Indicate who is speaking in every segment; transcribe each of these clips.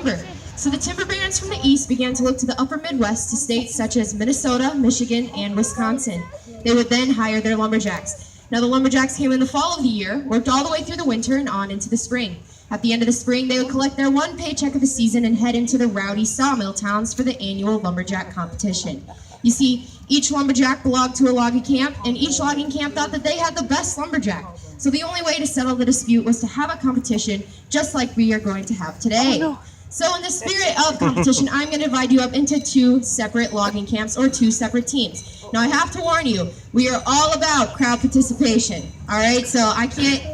Speaker 1: lumber. So the timber barons from the east began to look to the upper Midwest to states such as Minnesota, Michigan, and Wisconsin. They would then hire their lumberjacks. Now the lumberjacks came in the fall of the year, worked all the way through the winter and on into the spring. At the end of the spring, they would collect their one paycheck of the season and head into the rowdy sawmill towns for the annual lumberjack competition. You see, each lumberjack belonged to a logging camp, and each logging camp thought that they had the best lumberjack. So the only way to settle the dispute was to have a competition just like we are going to have today. Oh, no. So in the spirit of competition, I'm going to divide you up into two separate logging camps or two separate teams. Now I have to warn you, we are all about crowd participation, all right? So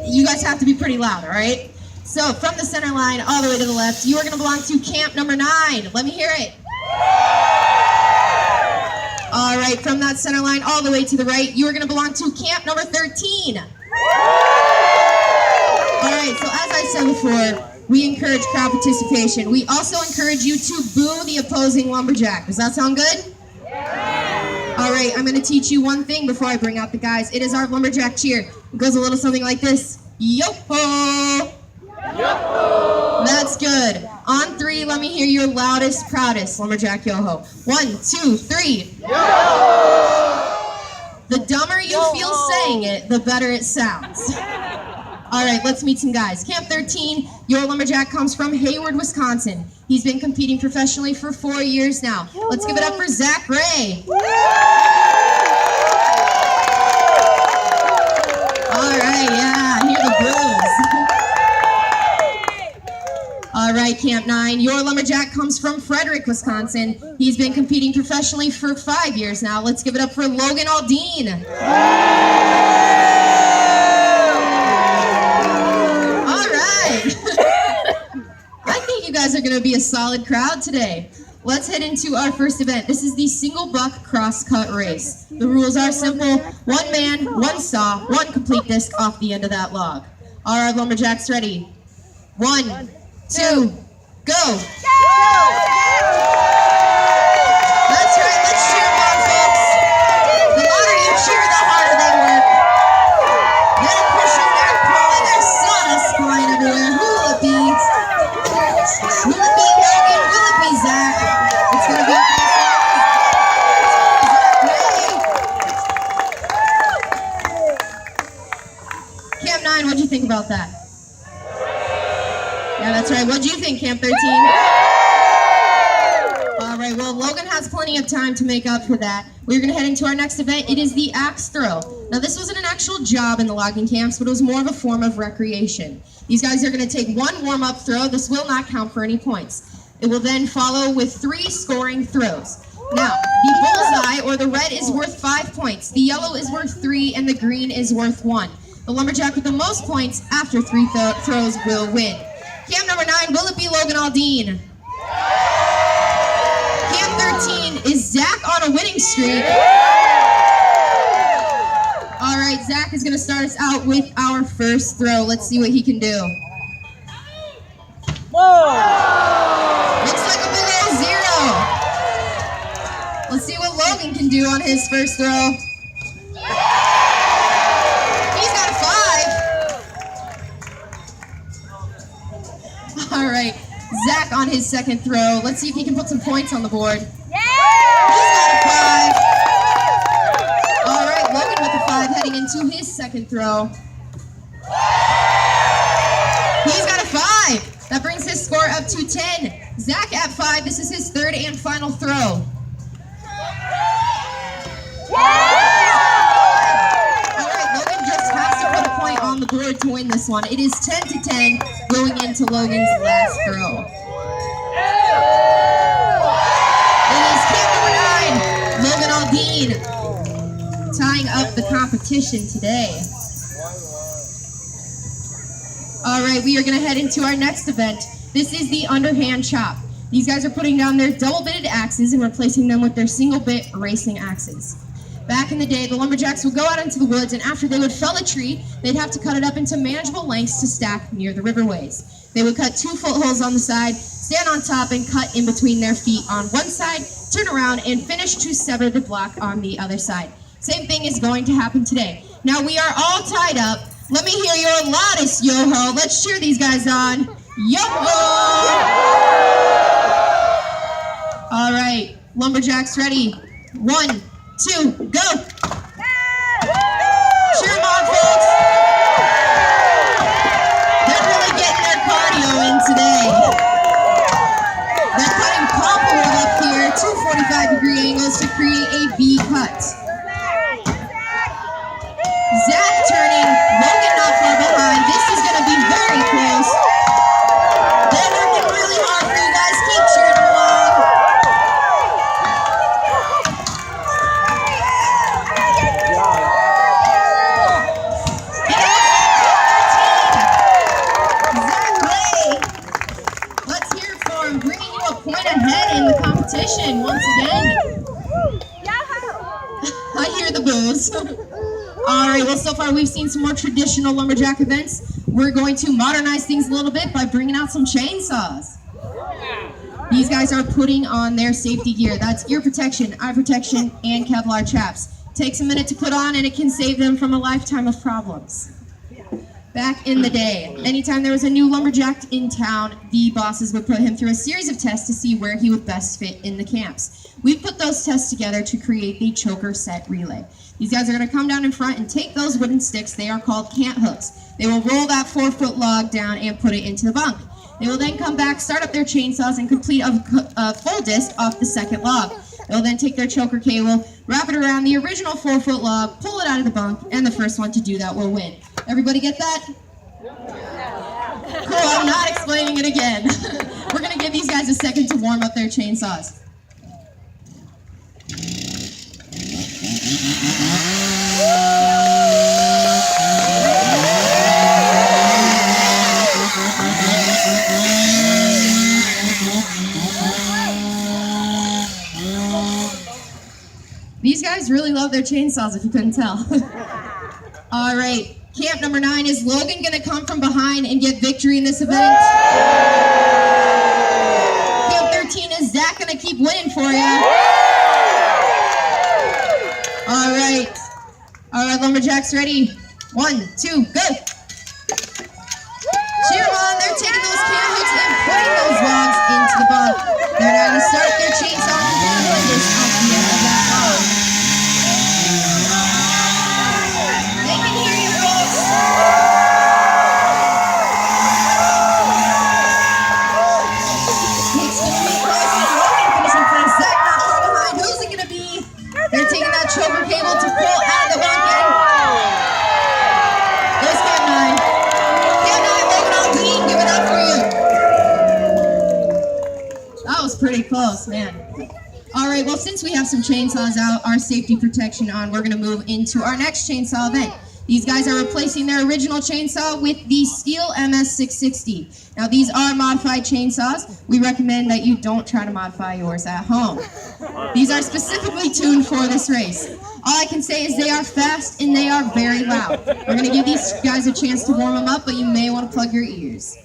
Speaker 1: you guys have to be pretty loud, all right? So from the center line all the way to the left, you are going to belong to camp number 9. Let me hear it. All right, from that center line all the way to the right, you are going to belong to camp number 13. All right, so as I said before, we encourage crowd participation. We also encourage you to boo the opposing lumberjack. Does that sound good? Yeah. All right, I'm going to teach you one thing before I bring out the guys. It is our lumberjack cheer. It goes a little something like this. Yo-ho! Yo-ho! That's good. On 3, let me hear your loudest, proudest lumberjack yo-ho. 1, 2, 3. Yo-ho! The dumber you feel saying it, the better it sounds. All right, let's meet some guys. Camp 13, your lumberjack comes from Hayward, Wisconsin. He's been competing professionally for 4 years now. Let's give it up for Zach Ray. All right, yeah, hear the blues. All right, Camp 9, your lumberjack comes from Frederick, Wisconsin. He's been competing professionally for 5 years now. Let's give it up for Logan Aldine. You guys are going to be a solid crowd today. Let's head into our first event. This is the single buck cross-cut race. The rules are simple. 1 man, 1 saw, 1 complete disc off the end of that log. Are our lumberjacks ready? 1, 2, go! That's right, let's cheer them on, folks. The louder you cheer, the harder they work. They're pushing, they're pulling, there's sawdust flying everywhere. Who will it be? Will it be Logan? Will it be Zach? It's going to be Camp 9, what'd you think about that? Yeah, that's right. What'd you think, Camp 13? All right, well, Logan has plenty of time to make up for that. We're going to head into our next event. It is the axe throw. Now, this wasn't an actual job in the logging camps, but it was more of a form of recreation. These guys are going to take 1 warm-up throw. This will not count for any points. It will then follow with 3 scoring throws. Now, the bullseye, or the red, is worth 5 points. The yellow is worth 3, and the green is worth 1. The lumberjack with the most points after 3 throws will win. Camp number 9, will it be Logan Aldine? Camp 13, is Zach on a winning streak? All right, Zach is going to start us out with our first throw. Let's see what he can do. Whoa! Looks like a big old 0. Let's see what Logan can do on his first throw. He's got a 5. All right, Zach on his second throw. Let's see if he can put some points on the board. He's got a 5. All right, Logan with a 5 heading into his second throw. He's got a 5. That brings his score up to 10. Zach at 5. This is his third and final throw. All right, Logan just has to put a point on the board to win this one. It is 10-10 going into Logan's last throw. It is camp number 9, Logan Aldine, tying up the competition today. All right, we are going to head into our next event. This is the underhand chop. These guys are putting down their double-bitted axes and replacing them with their single-bit racing axes. Back in the day, the lumberjacks would go out into the woods, and after they would fell a tree, they'd have to cut it up into manageable lengths to stack near the riverways. They would cut 2 footholes on the side, stand on top, and cut in between their feet on one side, turn around, and finish to sever the block on the other side. Same thing is going to happen today. Now we are all tied up. Let me hear your loudest yo-ho. Let's cheer these guys on. Yo-ho! Lumberjacks ready. 1, 2, go! Cheer them on, folks! They're really getting their cardio in today. They're cutting popcorn up here, 2 45-degree angles to create a V cut. Zach turning, Logan not far behind. This is going to be very close. They're working really hard for you guys. Keep cheering along. Zach Ray, let's hear it for him, bringing you a point ahead in the competition once again. I hear the boos. All right, well, so far we've seen some more traditional lumberjack events. We're going to modernize things a little bit by bringing out some chainsaws. These guys are putting on their safety gear. That's ear protection, eye protection, and Kevlar chaps. Takes a minute to put on, and it can save them from a lifetime of problems. Back in the day, anytime there was a new lumberjack in town, the bosses would put him through a series of tests to see where he would best fit in the camps. We've put those tests together to create the choker set relay. These guys are going to come down in front and take those wooden sticks. They are called cant hooks. They will roll that 4-foot log down and put it into the bunk. They will then come back, start up their chainsaws, and complete a full disc off the second log. They'll then take their choker cable, wrap it around the original 4-foot log, pull it out of the bunk, and the first one to do that will win. Everybody get that? Cool, I'm not explaining it again. We're going to give these guys a second to warm up their chainsaws. These guys really love their chainsaws, if you couldn't tell. All right, camp number 9. Is Logan going to come from behind and get victory in this event? Camp 13, is Zach going to keep winning for you? All right, Lumberjacks ready? 1, 2, go! Cheer them on, they're taking those cam hooks and putting those logs into the bunk. They're now going to start their chainsaw and down this off the end of that log. They can hear you, folks. It's going to be close. Logan finishing first. Zach not far behind. Who's it going to be? They're taking that choker cable to pull out of the bunk in. There's Cam 9. Cam 9, Logan on team. Give it up for you. That was pretty close, man. All right, well, since we have some chainsaws out, our safety protection on, we're going to move into our next chainsaw event. These guys are replacing their original chainsaw with the Steel MS660. Now, these are modified chainsaws. We recommend that you don't try to modify yours at home. These are specifically tuned for this race. All I can say is they are fast and they are very loud. We're going to give these guys a chance to warm them up, but you may want to plug your ears.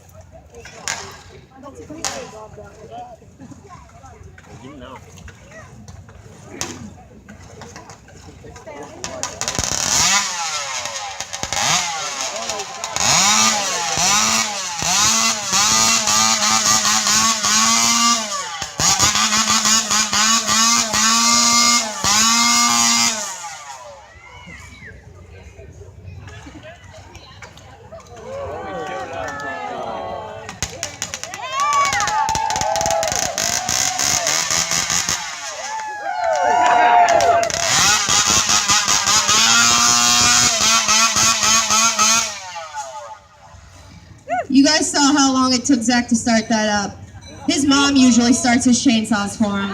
Speaker 1: You guys saw how long it took Zach to start that up. His mom usually starts his chainsaws for him.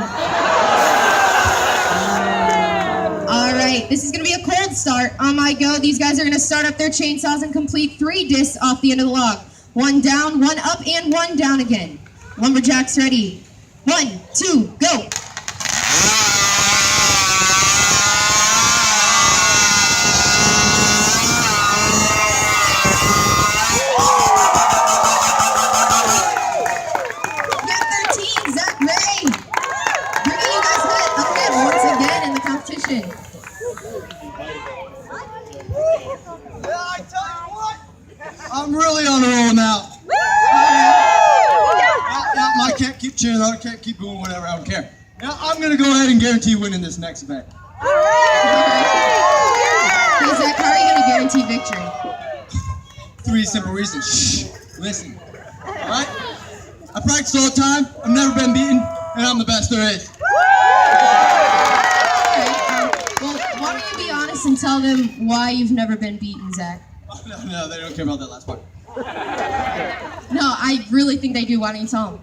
Speaker 1: All right, this is going to be a cold start. On my go, these guys are going to start up their chainsaws and complete 3 discs off the end of the log. 1 down, 1 up, and 1 down again. Lumberjacks ready. 1, 2, go.
Speaker 2: I'm really on a roll now. I can't keep cheering. I can't keep doing whatever. I don't care. Now, I'm going to go ahead and guarantee winning this next event.
Speaker 1: Hey, Zach, how are you going to guarantee victory?
Speaker 2: 3 simple reasons. Shh, listen. All right? I practice all the time. I've never been beaten, and I'm the best there is.
Speaker 1: Well, why don't you be honest and tell them why you've never been beaten, Zach?
Speaker 2: Oh, no, they don't care about that last part.
Speaker 1: No, I really think they do. Why don't you tell them?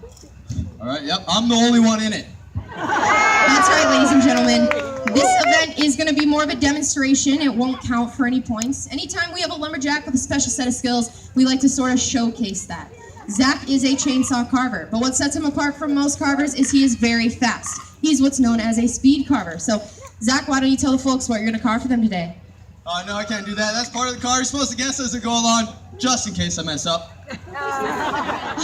Speaker 2: All right, yep, I'm the only one in it.
Speaker 1: That's right, ladies and gentlemen. This event is going to be more of a demonstration. It won't count for any points. Anytime we have a lumberjack with a special set of skills, we like to sort of showcase that. Zach is a chainsaw carver, but what sets him apart from most carvers is he is very fast. He's what's known as a speed carver. So, Zach, why don't you tell the folks what you're going to carve for them today?
Speaker 2: Oh, no, I can't do that. That's part of the car. You're supposed to guess as it go along, just in case I mess up.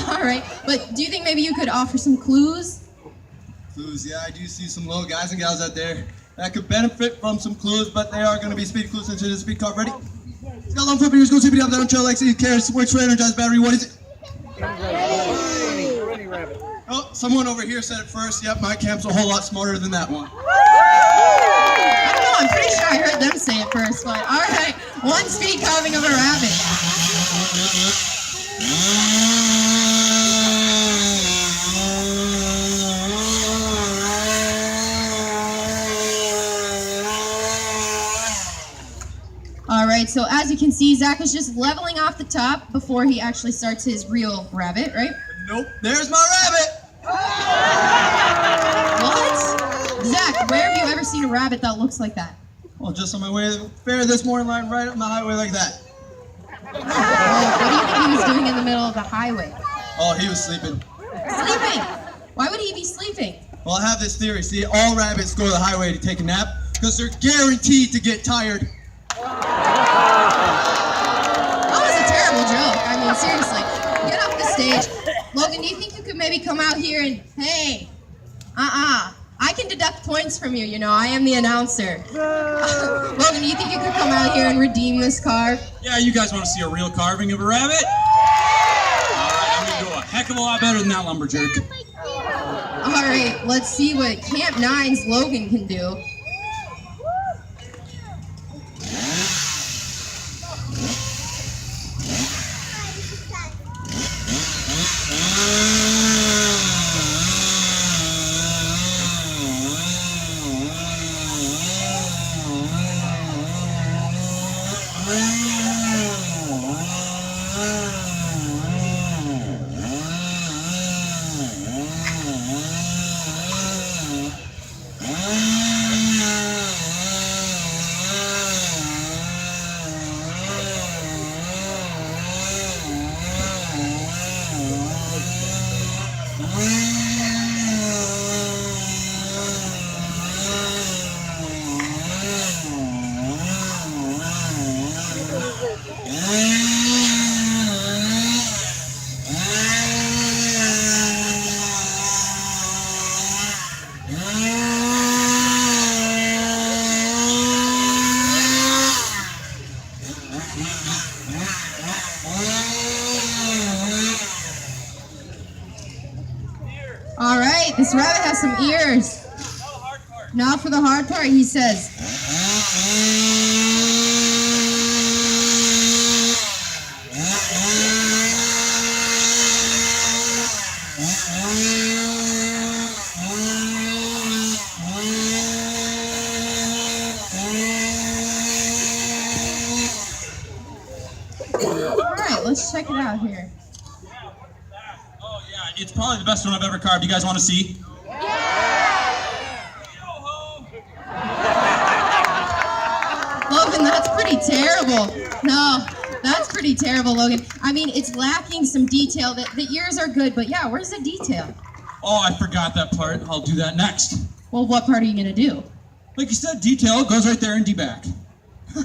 Speaker 1: All right, but do you think maybe you could offer some clues?
Speaker 2: Clues, yeah, I do see some little guys and gals out there that could benefit from some clues, but they are going to be speed clues into the speed car. Ready? It's got long foot fingers, go tippity up down trail like it cares, works for energized battery. What is it?
Speaker 3: Running rabbit.
Speaker 2: Oh, someone over here said it first. Yep, my camp's a whole lot smarter than that one.
Speaker 1: I don't know, I'm pretty sure I heard them say it first, but all right, one speed carving of a rabbit. All right, so as you can see, Zach is just leveling off the top before he actually starts his real rabbit, right?
Speaker 2: Nope, there's my rabbit.
Speaker 1: What? Zach, where have you ever seen a rabbit that looks like that?
Speaker 2: Well, just on my way to the fair this morning, lying right on the highway like that.
Speaker 1: Oh, what do you think he was doing in the middle of the highway?
Speaker 2: Oh, he was sleeping.
Speaker 1: Sleeping? Why would he be sleeping?
Speaker 2: Well, I have this theory. See, all rabbits go to the highway to take a nap because they're guaranteed to get tired.
Speaker 1: That was a terrible joke. I mean, seriously. Get off the stage. Logan, do you think you could maybe come out here and, hey, I can deduct points from you, you know, I am the announcer. Logan, do you think you could come out here and redeem this carve?
Speaker 4: Yeah, you guys want to see a real carving of a rabbit? Alright, I'm going to do a heck of a lot better than that lumberjack.
Speaker 1: Alright, let's see what Camp 9's Logan can do. All right, this rabbit has some ears. Now for the hard part, he says. All right, let's check it out here.
Speaker 4: Oh yeah, it's probably the best one I've ever carved. You guys want to see?
Speaker 1: Logan, that's pretty terrible. No, that's pretty terrible, Logan. I mean, it's lacking some detail. The ears are good, but yeah, where's the detail?
Speaker 4: Oh, I forgot that part. I'll do that next.
Speaker 1: Well, what part are you going to do?
Speaker 4: Like you said, detail goes right there in D-back.
Speaker 1: All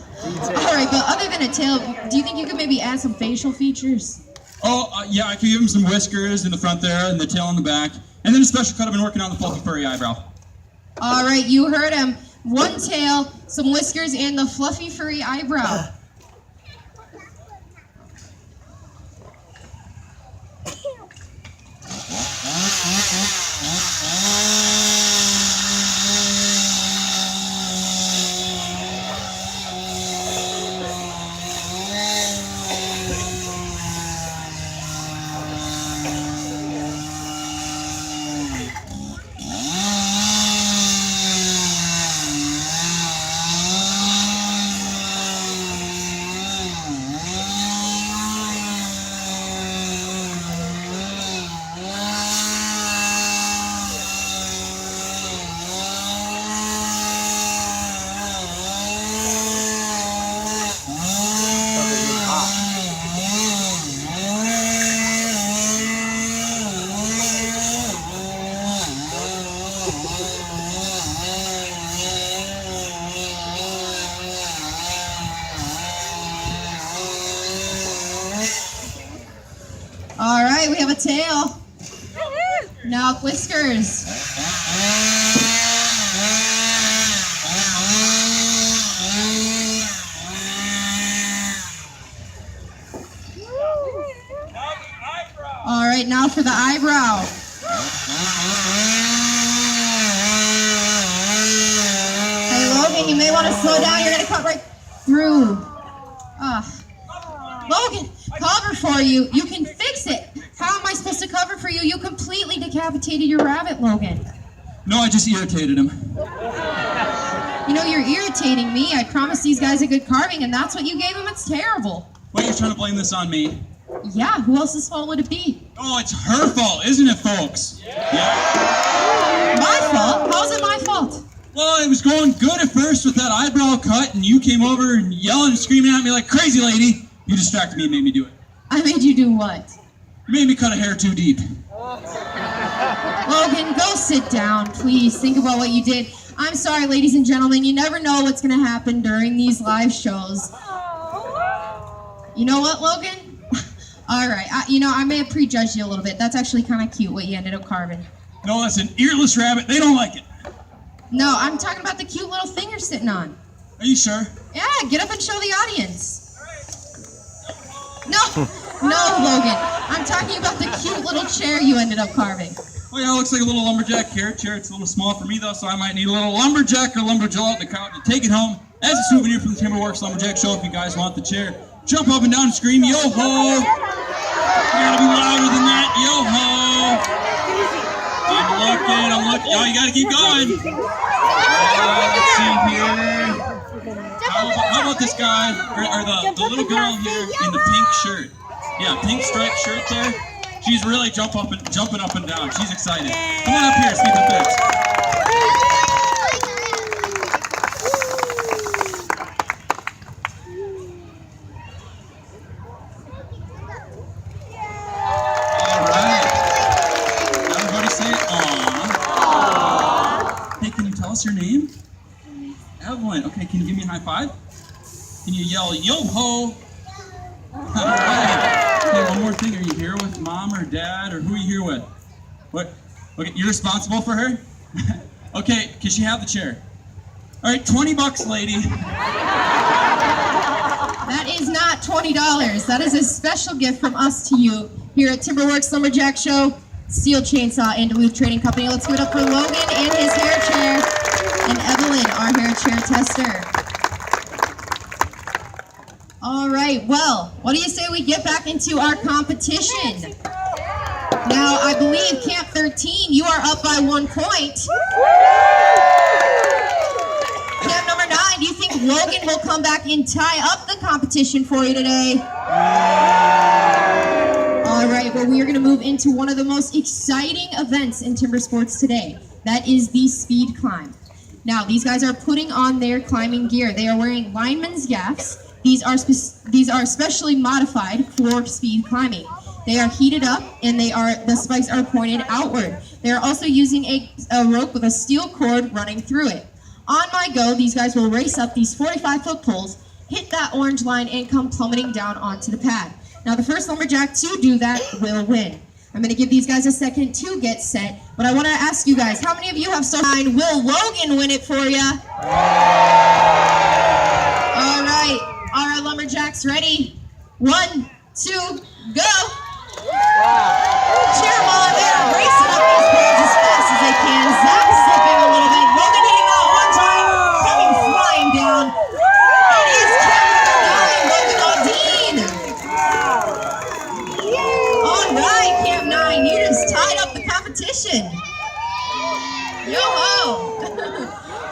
Speaker 1: right, but other than a tail, do you think you could maybe add some facial features?
Speaker 4: Oh, yeah, I could give him some whiskers in the front there and the tail in the back. And then a special cut I've been working on the fluffy furry eyebrow.
Speaker 1: All right, you heard him. One tail, some whiskers, and the fluffy furry eyebrow. tail. Now Whiskers. All right, now for the eyebrow. Hey, Logan, you may want to slow down. You're going to cut right through. Logan, cover for you. You can fix it. How am I supposed to cover for you? You completely decapitated your rabbit, Logan.
Speaker 4: No, I just irritated him.
Speaker 1: You know, you're irritating me. I promised these guys a good carving, and that's what you gave them. It's terrible.
Speaker 4: Wait, you're trying to blame this on me?
Speaker 1: Yeah, who else's fault would it be?
Speaker 4: Oh, it's her fault, isn't it, folks? Yeah.
Speaker 1: My fault? How's it my fault?
Speaker 4: Well, it was going good at first with that eyebrow cut, and you came over and yelling and screaming at me like crazy lady. You distracted me and made me do it.
Speaker 1: I made you do what?
Speaker 4: You made me cut a hair too deep.
Speaker 1: Logan, go sit down, please. Think about what you did. I'm sorry, ladies and gentlemen. You never know what's going to happen during these live shows. You know what, Logan? All right. I may have prejudged you a little bit. That's actually kind of cute what you ended up carving.
Speaker 4: No, that's an earless rabbit. They don't like it.
Speaker 1: No, I'm talking about the cute little thing you're sitting on.
Speaker 4: Are you sure?
Speaker 1: Yeah, get up and show the audience. No, Logan. I'm talking about the cute little chair you ended up carving.
Speaker 4: Oh yeah, it looks like a little lumberjack carrot chair. It's a little small for me though, so I might need a little lumberjack or lumberjill out in the crowd to take it home as a souvenir from the Timberworks Lumberjack Show. If you guys want the chair, jump up and down and scream yo ho! You gotta be louder than that, yo ho! I'm looking. Oh, you gotta keep going. Let's see here. How about this guy or the little girl here in the pink shirt? Yeah, pink striped shirt there. She's really jumping up and down. She's excited. Come on up here, Stephen Fitz. All right. Everybody say aww. Hey, can you tell us your name? Evelyn. Okay, can you give me a high five? Can you yell yo ho? All right. Okay, one more thing. Are you here with mom or dad, or who are you here with? What? Okay, you're responsible for her? Okay, can she have the chair? All right, $20, lady.
Speaker 1: That is not $20. That is a special gift from us to you here at Timberworks Lumberjack Show, Steel Chainsaw and Duluth Trading Company. Let's give it up for Logan and his hair chair, and Evelyn, our hair chair tester. All right, well, what do you say we get back into our competition? Now, I believe Camp 13, you are up by 1 point. Camp number 9, do you think Logan will come back and tie up the competition for you today? All right, well, we are going to move into one of the most exciting events in timber sports today. That is the speed climb. Now, these guys are putting on their climbing gear. They are wearing lineman's gaffs. These are specially modified for speed climbing. They are heated up, and the spikes are pointed outward. They are also using a rope with a steel cord running through it. On my go, these guys will race up these 45-foot poles, hit that orange line, and come plummeting down onto the pad. Now, the first lumberjack to do that will win. I'm going to give these guys a second to get set, but I want to ask you guys, how many of you have so nine? Will Logan win it for you? All right. Are our lumberjacks ready? 1, 2, go! Cheer them on. They're racing up these poles as fast as they can. Zach slipping a little bit. Logan hitting that one time, coming flying down. It is Camp 9, Logan Aldine. All right, Camp 9, you just tied up the competition. Yo-ho!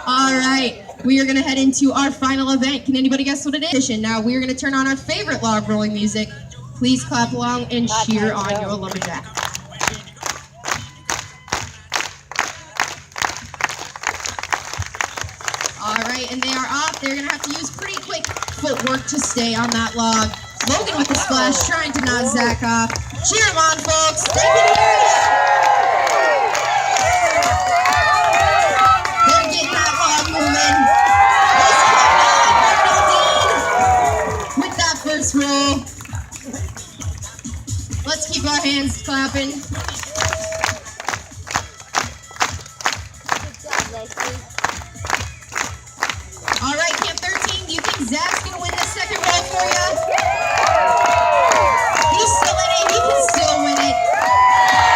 Speaker 1: All right. We are going to head into our final event. Can anybody guess what it is? Now, we are going to turn on our favorite log rolling music. Please clap along and cheer on your lumberjack. All right, and they are off. They're going to have to use pretty quick footwork to stay on that log. Logan with the splash, trying to knock Zach off. Cheer him on, folks. They can hear you. They're getting that log moving. With that first roll. Let's keep our hands hands clapping. All right, Camp 13, do you think Zach's going to win this second roll for you? He's still in it. He can still win it.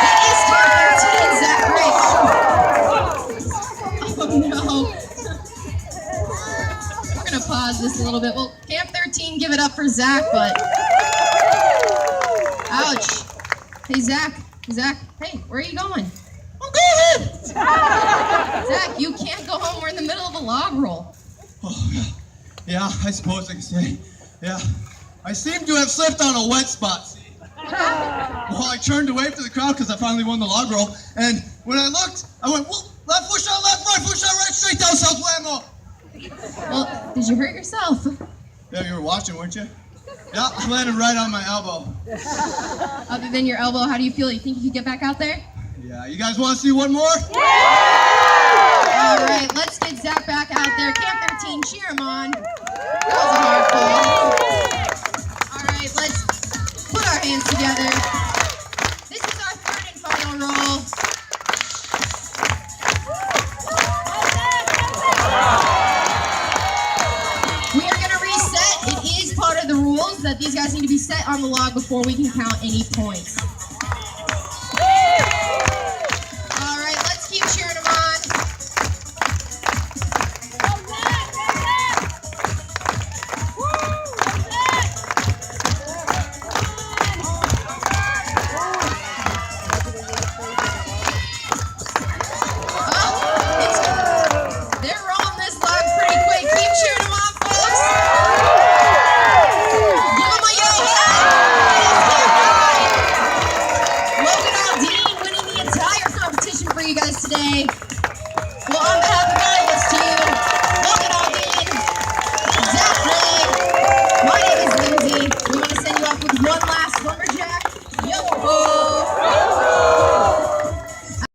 Speaker 1: It is Camp 13, Zach. Great. Oh, no. We're going to pause this a little bit. Well, Camp 13, give it up for Zach, but... Ouch. Hey, Zach. Zach, hey, where are you going?
Speaker 2: I'm going!
Speaker 1: Zach, you can't go home. We're in the middle of a log roll.
Speaker 2: Oh, yeah, I suppose I can say. Yeah. I seem to have slipped on a wet spot, see? Well, I turned away from the crowd because I finally won the log roll, and when I looked, I went, whoop, left foot shot, left, right foot shot, right, straight down, south, whammo.
Speaker 1: Well, did you hurt yourself?
Speaker 2: Yeah, you were watching, weren't you? Yeah, I landed right on my elbow.
Speaker 1: Other than your elbow, how do you feel? You think you could get back out there?
Speaker 2: Yeah, you guys want to see one more?
Speaker 1: All right, let's get Zach back out there. Camp 13, cheer him on. That was a hard call. All right, let's put our hands together. This is our third and final roll. We are going to reset. It is part of the rules that these guys need to be set on the log before we can count any points. All right, let's keep cheering them on. They're rolling this log pretty quick. Keep cheering them on, folks. Give them a yo. Logan Aldine winning the entire competition for you guys today. Well, on behalf